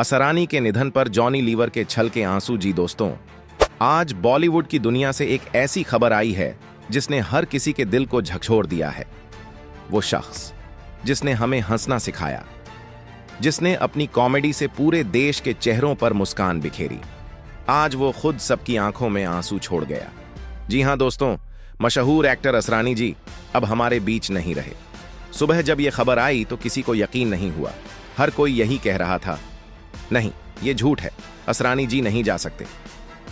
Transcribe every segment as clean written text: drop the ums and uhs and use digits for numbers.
असरानी के निधन पर जॉनी लीवर के छल के आंसू। जी दोस्तों, आज बॉलीवुड की दुनिया से एक ऐसी खबर आई है जिसने हर किसी के दिल को झकझोर दिया है। वो शख्स जिसने हमें हंसना सिखाया, जिसने अपनी कॉमेडी से पूरे देश के चेहरों पर मुस्कान बिखेरी, आज वो खुद सबकी आंखों में आंसू छोड़ गया। जी हां दोस्तों, मशहूर एक्टर असरानी जी अब हमारे बीच नहीं रहे। सुबह जब यह खबर आई तो किसी को यकीन नहीं हुआ। हर कोई यही कह रहा था, नहीं ये झूठ है, असरानी जी नहीं जा सकते।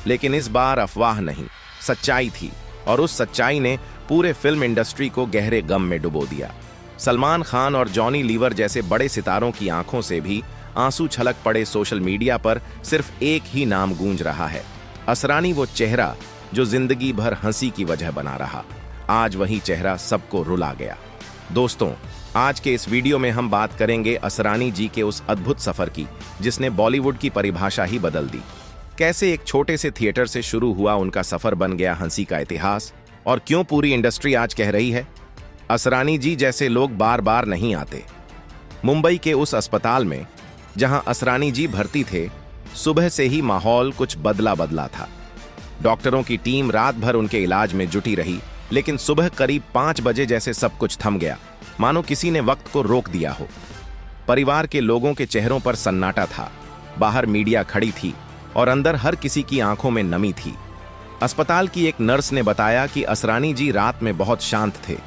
लेकिन इस बार अफवाह नहीं, सच्चाई थी, और उस सच्चाई ने पूरे फिल्म इंडस्ट्री को गहरे गम में डुबो दिया। सलमान खान और जॉनी लीवर जैसे बड़े सितारों की आंखों से भी आंसू छलक पड़े। सोशल मीडिया पर सिर्फ एक ही नाम गूंज रहा है, असरानी। वो चेहरा जो जिंदगी भर हंसी की वजह बना रहा, आज वही चेहरा सबको रुला गया। दोस्तों, आज के इस वीडियो में हम बात करेंगे असरानी जी के उस अद्भुत सफर की जिसने बॉलीवुड की परिभाषा ही बदल दी। कैसे एक छोटे से थिएटर से शुरू हुआ उनका सफर बन गया हंसी का इतिहास, और क्यों पूरी इंडस्ट्री आज कह रही है असरानी जी जैसे लोग बार बार नहीं आते। मुंबई के उस अस्पताल में जहां असरानी जी भर्ती थे, सुबह से ही माहौल कुछ बदला था। डॉक्टरों की टीम रात भर उनके इलाज में जुटी रही, लेकिन सुबह करीब 5 बजे जैसे सब कुछ थम गया, मानो किसी ने वक्त को रोक दिया हो। परिवार के लोगों के चेहरों पर सन्नाटा था, बाहर मीडिया खड़ी थी और अंदर हर किसी की आंखों में नमी थी। अस्पताल की एक नर्स ने बताया कि असरानी जी रात में बहुत शांत थे,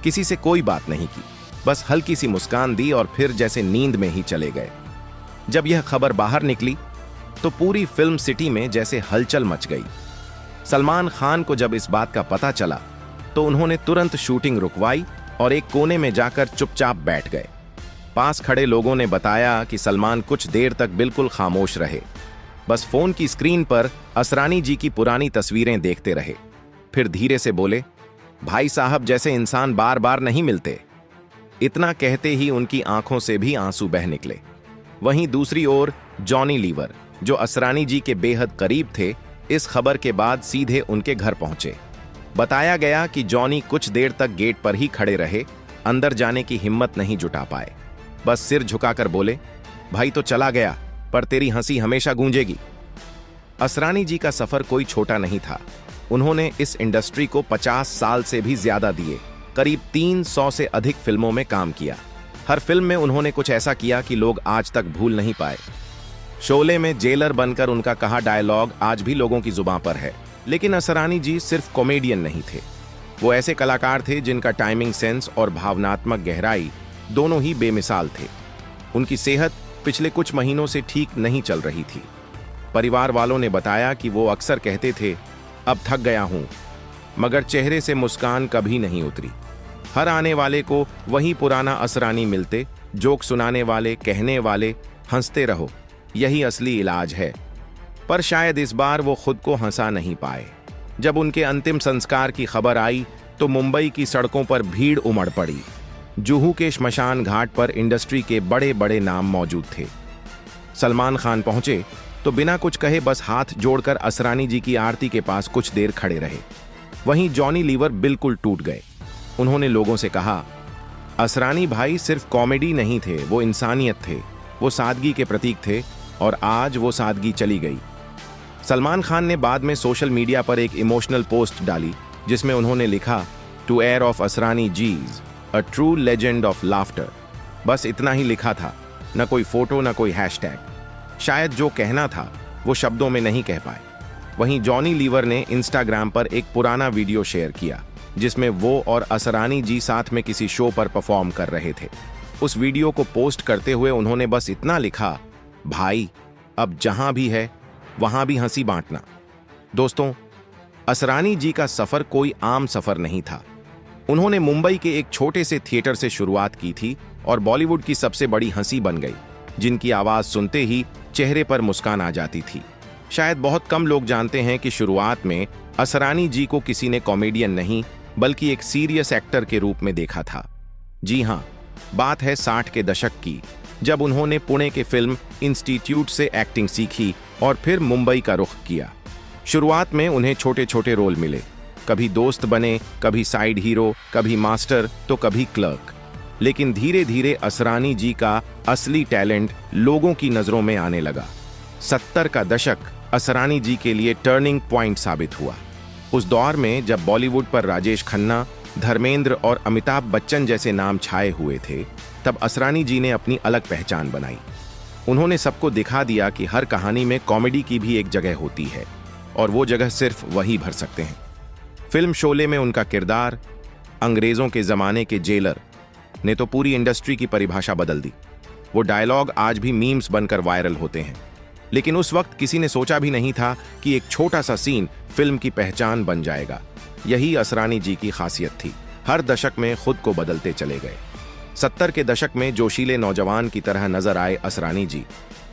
किसी से कोई बात नहीं की, बस हल्की सी मुस्कान दी और फिर जैसे नींद में ही चले गए। जब यह खबर बाहर निकली तो पूरी फिल्म सिटी में जैसे हलचल मच गई। सलमान खान को जब इस बात का पता चला तो उन्होंने तुरंत शूटिंग रुकवाई और एक कोने में जाकर चुपचाप बैठ गए। पास खड़े लोगों ने बताया कि सलमान कुछ देर तक बिल्कुल खामोश रहे, बस फोन की स्क्रीन पर असरानी जी की पुरानी तस्वीरें देखते रहे। फिर धीरे से बोले, भाई साहब जैसे इंसान बार बार नहीं मिलते। इतना कहते ही उनकी आंखों से भी आंसू बह निकले। वहीं दूसरी ओर जॉनी लीवर, जो असरानी जी के बेहद करीब थे, इस खबर के बाद सीधे उनके घर पहुंचे। बताया गया कि जॉनी कुछ देर तक गेट पर ही खड़े रहे, अंदर जाने की हिम्मत नहीं जुटा पाए। बस सिर झुकाकर बोले, भाई तो चला गया, पर तेरी हंसी हमेशा गूंजेगी। असरानी जी का सफर कोई छोटा नहीं था। उन्होंने इस इंडस्ट्री को 50 साल से भी ज्यादा दिए, करीब 300 से अधिक फिल्मों में काम किया। हर फिल्म में उन्होंने कुछ ऐसा किया कि लोग आज तक भूल नहीं पाए। शोले में जेलर बनकर उनका कहा डायलॉग आज भी लोगों की जुबान पर है। लेकिन असरानी जी सिर्फ कॉमेडियन नहीं थे, वो ऐसे कलाकार थे जिनका टाइमिंग सेंस और भावनात्मक गहराई दोनों ही बेमिसाल थे। उनकी सेहत पिछले कुछ महीनों से ठीक नहीं चल रही थी। परिवार वालों ने बताया कि वो अक्सर कहते थे, अब थक गया हूं, मगर चेहरे से मुस्कान कभी नहीं उतरी। हर आने वाले को वही पुराना असरानी मिलते, जोक सुनाने वाले, कहने वाले, हंसते रहो, यही असली इलाज है। पर शायद इस बार वो खुद को हंसा नहीं पाए। जब उनके अंतिम संस्कार की खबर आई तो मुंबई की सड़कों पर भीड़ उमड़ पड़ी। जुहू के श्मशान घाट पर इंडस्ट्री के बड़े बड़े नाम मौजूद थे। सलमान खान पहुंचे तो बिना कुछ कहे बस हाथ जोड़कर असरानी जी की आरती के पास कुछ देर खड़े रहे। वहीं जॉनी लीवर बिल्कुल टूट गए। उन्होंने लोगों से कहा, असरानी भाई सिर्फ कॉमेडी नहीं थे, वो इंसानियत थे, वो सादगी के प्रतीक थे, और आज वो सादगी चली गई। सलमान खान ने बाद में सोशल मीडिया पर एक इमोशनल पोस्ट डाली जिसमें उन्होंने लिखा, टू एयर ऑफ असरानी जीज, a true legend of laughter. बस इतना ही लिखा था, न कोई फोटो, न कोई हैशटैग। शायद जो कहना था वो शब्दों में नहीं कह पाए। वहीं जॉनी लीवर ने इंस्टाग्राम पर एक पुराना वीडियो शेयर किया जिसमें वो और असरानी जी साथ में किसी शो पर परफॉर्म कर रहे थे। उस वीडियो को पोस्ट करते हुए उन्होंने बस इतना लिखा, भाई अब जहां भी है वहां भी हंसी बांटना। दोस्तों, असरानी जी का सफर कोई आम सफर नहीं था। उन्होंने मुंबई के एक छोटे से थिएटर से शुरुआत की थी और बॉलीवुड की सबसे बड़ी हंसी बन गई, जिनकी आवाज सुनते ही चेहरे पर मुस्कान आ जाती थी। शायद बहुत कम लोग जानते हैं कि शुरुआत में असरानी जी को किसी ने कॉमेडियन नहीं बल्कि एक सीरियस एक्टर के रूप में देखा था। जी हां, बात है 60 के दशक की, जब उन्होंने पुणे के फिल्म इंस्टीट्यूट से एक्टिंग सीखी और फिर मुंबई का रुख किया। शुरुआत में उन्हें छोटे छोटे रोल मिले, कभी दोस्त बने, कभी साइड हीरो, कभी मास्टर, तो कभी क्लर्क। लेकिन धीरे धीरे असरानी जी का असली टैलेंट लोगों की नजरों में आने लगा। 70 का दशक असरानी जी के लिए टर्निंग पॉइंट साबित हुआ। उस दौर में जब बॉलीवुड पर राजेश खन्ना, धर्मेंद्र और अमिताभ बच्चन जैसे नाम छाए हुए थे, तब असरानी जी ने अपनी अलग पहचान बनाई। उन्होंने सबको दिखा दिया कि हर कहानी में कॉमेडी की भी एक जगह होती है और वो जगह सिर्फ वही भर सकते हैं। फिल्म शोले में उनका किरदार, अंग्रेजों के जमाने के जेलर, ने तो पूरी इंडस्ट्री की परिभाषा बदल दी। वो डायलॉग आज भी मीम्स बनकर वायरल होते हैं। लेकिन उस वक्त किसी ने सोचा भी नहीं था कि एक छोटा सा सीन फिल्म की पहचान बन जाएगा। यही असरानी जी की खासियत थी, हर दशक में खुद को बदलते चले गए। 70 के दशक में जोशीले नौजवान की तरह नजर आए असरानी जी।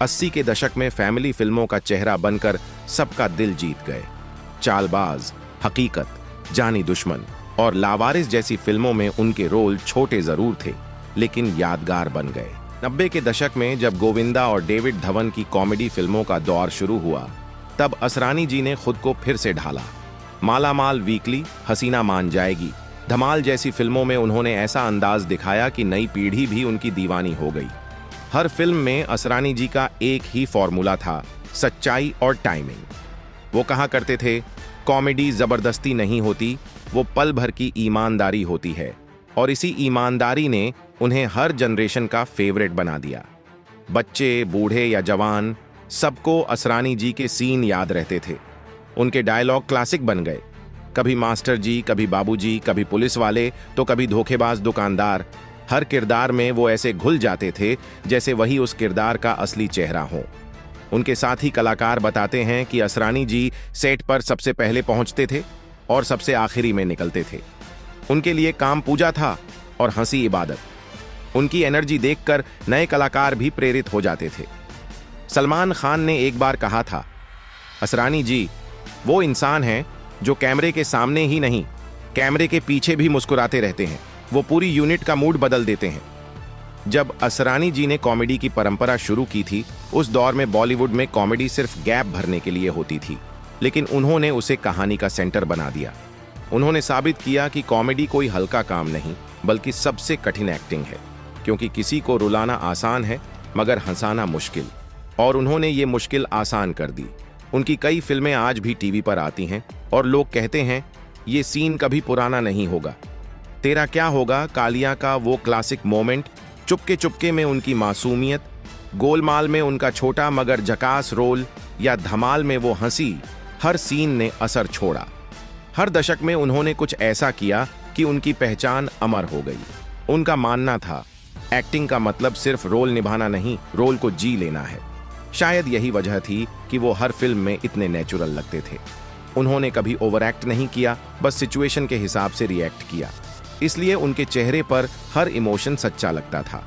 80 के दशक में फैमिली फिल्मों का चेहरा बनकर सबका दिल जीत गए। चालबाज, हकीकत, जानी दुश्मन और लावारिस जैसी फिल्मों में उनके रोल छोटे जरूर थे, लेकिन यादगार बन गए। 90 के दशक में जब गोविंदा और डेविड धवन की कॉमेडी फिल्मों का दौर शुरू हुआ, तब असरानी जी ने खुद को फिर से ढाला। माला माल वीकली, हसीना मान जाएगी, धमाल जैसी फिल्मों में उन्होंने ऐसा अंदाज दिखाया कि नई पीढ़ी भी उनकी दीवानी हो गई। हर फिल्म में असरानी जी का एक ही फॉर्मूला था, सच्चाई और टाइमिंग। वो कहा करते थे, कॉमेडी जबरदस्ती नहीं होती, वो पल भर की ईमानदारी होती है। और इसी ईमानदारी ने उन्हें हर जनरेशन का फेवरेट बना दिया। बच्चे, बूढ़े या जवान, सबको असरानी जी के सीन याद रहते थे। उनके डायलॉग क्लासिक बन गए। कभी मास्टर जी, कभी बाबूजी, कभी पुलिस वाले, तो कभी धोखेबाज दुकानदार। हर किरदार में वो ऐसे घुल जाते थे जैसे वही उस किरदार का असली चेहरा हो। उनके साथी कलाकार बताते हैं कि असरानी जी सेट पर सबसे पहले पहुंचते थे और सबसे आखिरी में निकलते थे। उनके लिए काम पूजा था और हंसी इबादत। उनकी एनर्जी देखकर नए कलाकार भी प्रेरित हो जाते थे। सलमान खान ने एक बार कहा था, असरानी जी वो इंसान हैं जो कैमरे के सामने ही नहीं, कैमरे के पीछे भी मुस्कुराते रहते हैं। वो पूरी यूनिट का मूड बदल देते हैं। जब असरानी जी ने कॉमेडी की परंपरा शुरू की थी, उस दौर में बॉलीवुड में कॉमेडी सिर्फ गैप भरने के लिए होती थी, लेकिन उन्होंने उसे कहानी का सेंटर बना दिया। उन्होंने साबित किया कि कॉमेडी कोई हल्का काम नहीं, बल्कि सबसे कठिन एक्टिंग है, क्योंकि किसी को रुलाना आसान है मगर हंसाना मुश्किल, और उन्होंने ये मुश्किल आसान कर दी। उनकी कई फिल्में आज भी टीवी पर आती हैं और लोग कहते हैं ये सीन कभी पुराना नहीं होगा। तेरा क्या होगा कालिया का वो क्लासिक मोमेंट, चुपके चुपके में उनकी मासूमियत, गोलमाल में उनका छोटा मगर झकास रोल, या धमाल में वो हंसी, हर सीन ने असर छोड़ा। हर दशक में उन्होंने कुछ ऐसा किया कि उनकी पहचान अमर हो गई। उनका मानना था, एक्टिंग का मतलब सिर्फ रोल निभाना नहीं, रोल को जी लेना है। शायद यही वजह थी कि वो हर फिल्म में इतने नेचुरल लगते थे। उन्होंने कभी ओवर एक्ट नहीं किया, बस सिचुएशन के हिसाब से रिएक्ट किया। इसलिए उनके चेहरे पर हर इमोशन सच्चा लगता था।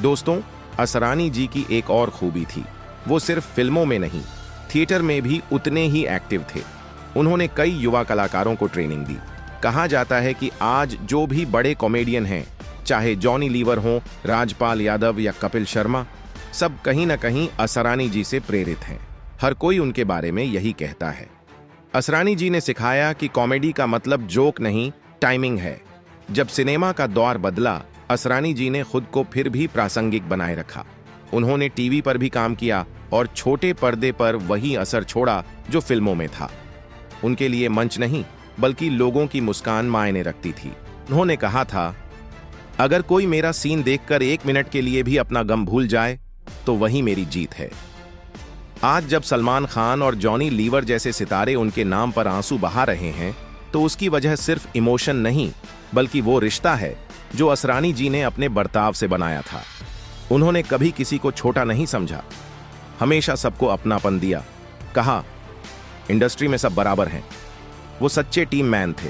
दोस्तों, असरानी जी की एक और खूबी थी, वो सिर्फ फिल्मों में नहीं, थिएटर में भी उतने ही एक्टिव थे। उन्होंने कई युवा कलाकारों को ट्रेनिंग दी। कहा जाता है कि आज जो भी बड़े कॉमेडियन हैं, चाहे जॉनी लीवर हों, राजपाल यादव या कपिल शर्मा, सब कहीं ना कहीं असरानी जी से प्रेरित हैं। हर कोई उनके बारे में यही कहता है। असरानी जी ने सिखाया कि कॉमेडी का मतलब जोक नहीं, टाइमिंग है। जब सिनेमा का दौर बदला, असरानी जी ने खुद को फिर भी प्रासंगिक बनाए रखा। उन्होंने टीवी पर भी काम किया और छोटे पर्दे पर वही असर छोड़ा जो फिल्मों में था। उनके लिए मंच नहीं, बल्कि लोगों की मुस्कान मायने रखती थी। उन्होंने कहा था, अगर कोई मेरा सीन देखकर 1 मिनट के लिए भी अपना गम भूल जाए तो वही मेरी जीत है। आज जब सलमान खान और जॉनी लीवर जैसे सितारे उनके नाम पर आंसू बहा रहे हैं, तो उसकी वजह सिर्फ इमोशन नहीं, बल्कि वो रिश्ता है जो असरानी जी ने अपने बर्ताव से बनाया था। उन्होंने कभी किसी को छोटा नहीं समझा, हमेशा सबको अपनापन दिया। कहा, इंडस्ट्री में सब बराबर हैं। वो सच्चे टीम मैन थे।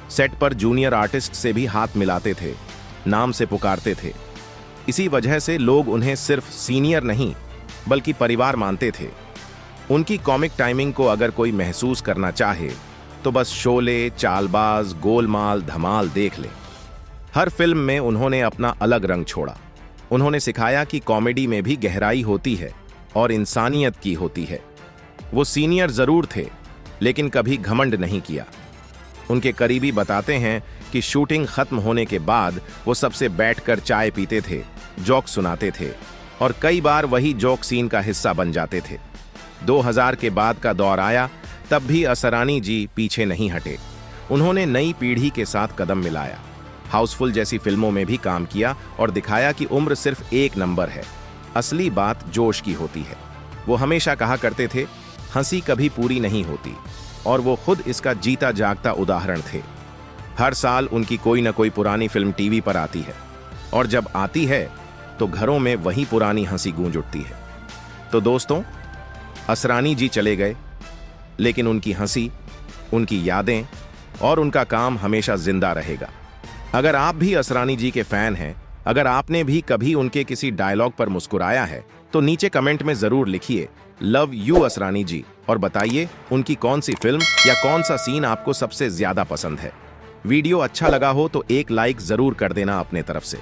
सेट पर जूनियर आर्टिस्ट से भी हाथ मिलाते थे, नाम से पुकारते थे। इसी वजह से लोग उन्हें सिर्फ सीनियर नहीं, बल्कि परिवार मानते थे। उनकी कॉमिक टाइमिंग को अगर कोई महसूस करना चाहे तो बस शोले, चालबाज, गोलमाल, धमाल देख ले। हर फिल्म में उन्होंने अपना अलग रंग छोड़ा। उन्होंने सिखाया कि कॉमेडी में भी गहराई होती है और इंसानियत की होती है। वो सीनियर जरूर थे, लेकिन कभी घमंड नहीं किया। उनके करीबी बताते हैं कि शूटिंग खत्म होने के बाद वो सबसे बैठकर चाय पीते थे, जोक सुनाते थे और कई बार वही जोक सीन का हिस्सा बन जाते थे। 2000 के बाद का दौर आया, तब भी असरानी जी पीछे नहीं हटे। उन्होंने नई पीढ़ी के साथ कदम मिलाया, हाउसफुल जैसी फिल्मों में भी काम किया और दिखाया कि उम्र सिर्फ एक नंबर है, असली बात जोश की होती है। वो हमेशा कहा करते थे, हंसी कभी पूरी नहीं होती, और वो खुद इसका जीता जागता उदाहरण थे। हर साल उनकी कोई न कोई पुरानी फिल्म टीवी पर आती है और जब आती है तो घरों में वही पुरानी हंसी गूंज उठती है। तो दोस्तों, असरानी जी चले गए, लेकिन उनकी हंसी, उनकी यादें और उनका काम हमेशा जिंदा रहेगा। अगर आप भी असरानी जी के फैन हैं, अगर आपने भी कभी उनके किसी डायलॉग पर मुस्कुराया है, तो नीचे कमेंट में जरूर लिखिए लव यू असरानी जी और बताइए उनकी कौन सी फिल्म या कौन सा सीन आपको सबसे ज्यादा पसंद है। वीडियो अच्छा लगा हो तो एक लाइक जरूर कर देना अपने तरफ से।